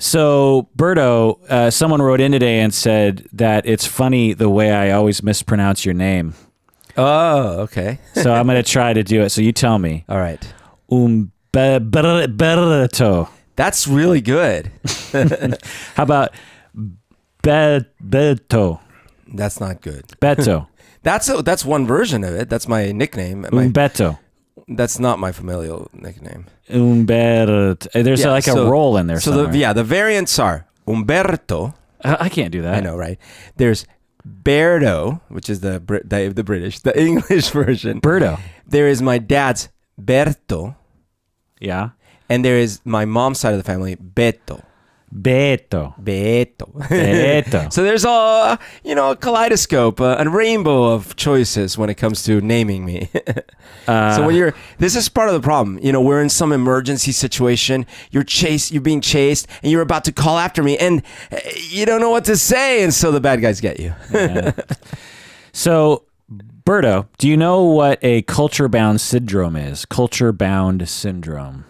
So, Berto, someone wrote in today and said that it's funny the way I always mispronounce your name. Oh, okay. So I'm going to try to do it. So you tell me. All right. Humberto. That's really good. How about Beto? That's not good. Beto. That's one version of it. That's my nickname. Umberto. That's not my familial nickname. Umberto. There's a roll in there somewhere. The variants are Humberto. I can't do that. I know, right? There's Berto, which is the British, the English version. Berto. There is my dad's Berto. Yeah. And there is my mom's side of the family, Beto. Beto. So there's a kaleidoscope, a rainbow of choices when it comes to naming me. So this is part of the problem. We're in some emergency situation. You're being chased, and you're about to call after me, and you don't know what to say, and so the bad guys get you. Yeah. So, Berto, do you know what a culture-bound syndrome is? Culture-bound syndrome.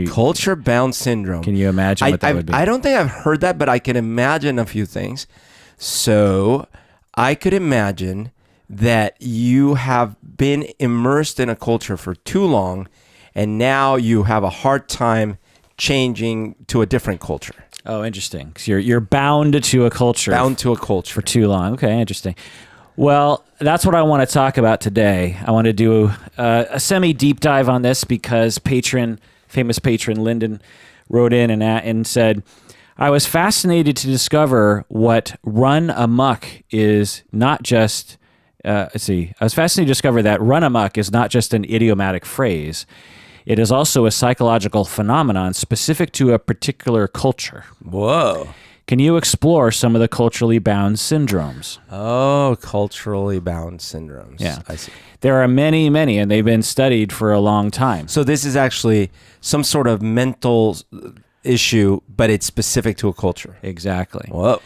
Culture-bound syndrome. Can you imagine what that would be? I don't think I've heard that, but I can imagine a few things. So I could imagine that you have been immersed in a culture for too long, and now you have a hard time changing to a different culture. Oh, interesting. So you're bound to a culture. Bound to a culture. For too long. Okay, interesting. Well, that's what I want to talk about today. I want to do a semi-deep dive on this because famous patron Lyndon wrote in and said, I was fascinated to discover what run amok is not just, I was fascinated to discover that run amok is not just an idiomatic phrase. It is also a psychological phenomenon specific to a particular culture. Whoa. Can you explore some of the culturally bound syndromes? Oh, culturally bound syndromes. Yeah. I see. There are many, many, and they've been studied for a long time. So this is actually some sort of mental issue, but it's specific to a culture. Exactly. Whoa.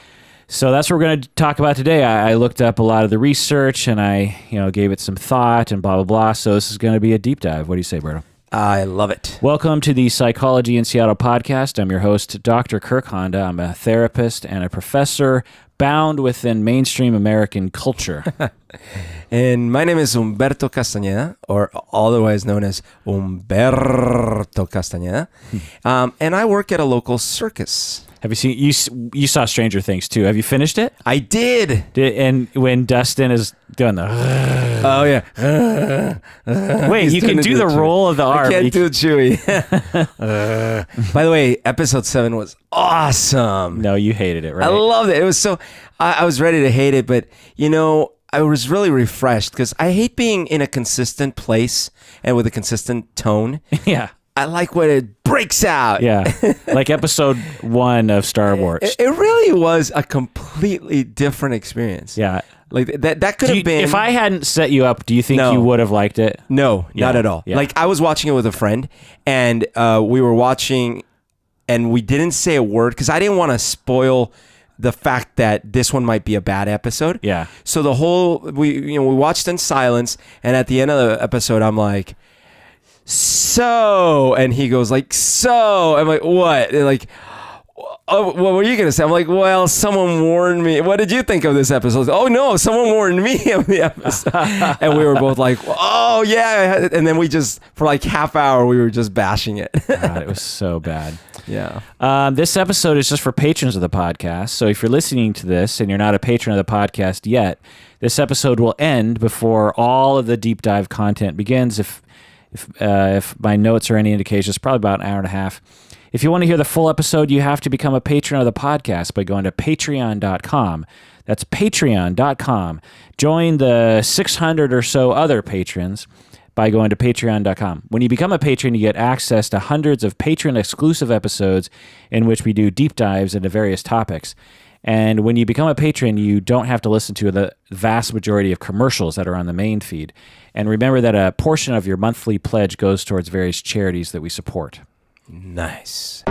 So that's what we're going to talk about today. I looked up a lot of the research, and I gave it some thought and blah, blah, blah. So this is going to be a deep dive. What do you say, Berto? I love it. Welcome to the Psychology in Seattle podcast. I'm your host, Dr. Kirk Honda. I'm a therapist and a professor bound within mainstream American culture. And my name is Humberto Castañeda, or otherwise known as Humberto Castañeda. And I work at a local circus. Have you seen, you saw Stranger Things too. Have you finished it? I did. And when Dustin is doing the... Oh, yeah. Wait, you can do the roll of the R. I can't do Chewy. By the way, episode 7 was awesome. No, you hated it, right? I loved it. It was so... I was ready to hate it, but, I was really refreshed because I hate being in a consistent place and with a consistent tone. Yeah. I like when it breaks out. Yeah. Like episode 1 of Star Wars. It really was a completely different experience. Yeah. Like that could have been... If I hadn't set you up, do you think you would have liked it? No, not at all. Yeah. Like I was watching it with a friend and we were watching and we didn't say a word because I didn't want to spoil the fact that this one might be a bad episode. Yeah. So we watched in silence, and at the end of the episode, I'm like, so, and he goes like, so. I'm like, what? And like, oh, what were you gonna say? I'm like, well, someone warned me. What did you think of this episode? Oh no, someone warned me of the episode. And we were both like, oh yeah. And then we just, for like half hour, we were just bashing it. God, it was so bad. Yeah. This episode is just for patrons of the podcast. So if you're listening to this and you're not a patron of the podcast yet, this episode will end before all of the deep dive content begins. If my notes are any indication, it's probably about an hour and a half. If you want to hear the full episode, you have to become a patron of the podcast by going to patreon.com. That's patreon.com. Join the 600 or so other patrons by going to patreon.com. When you become a patron, you get access to hundreds of patron-exclusive episodes in which we do deep dives into various topics. And when you become a patron, you don't have to listen to the vast majority of commercials that are on the main feed. And remember that a portion of your monthly pledge goes towards various charities that we support. Nice.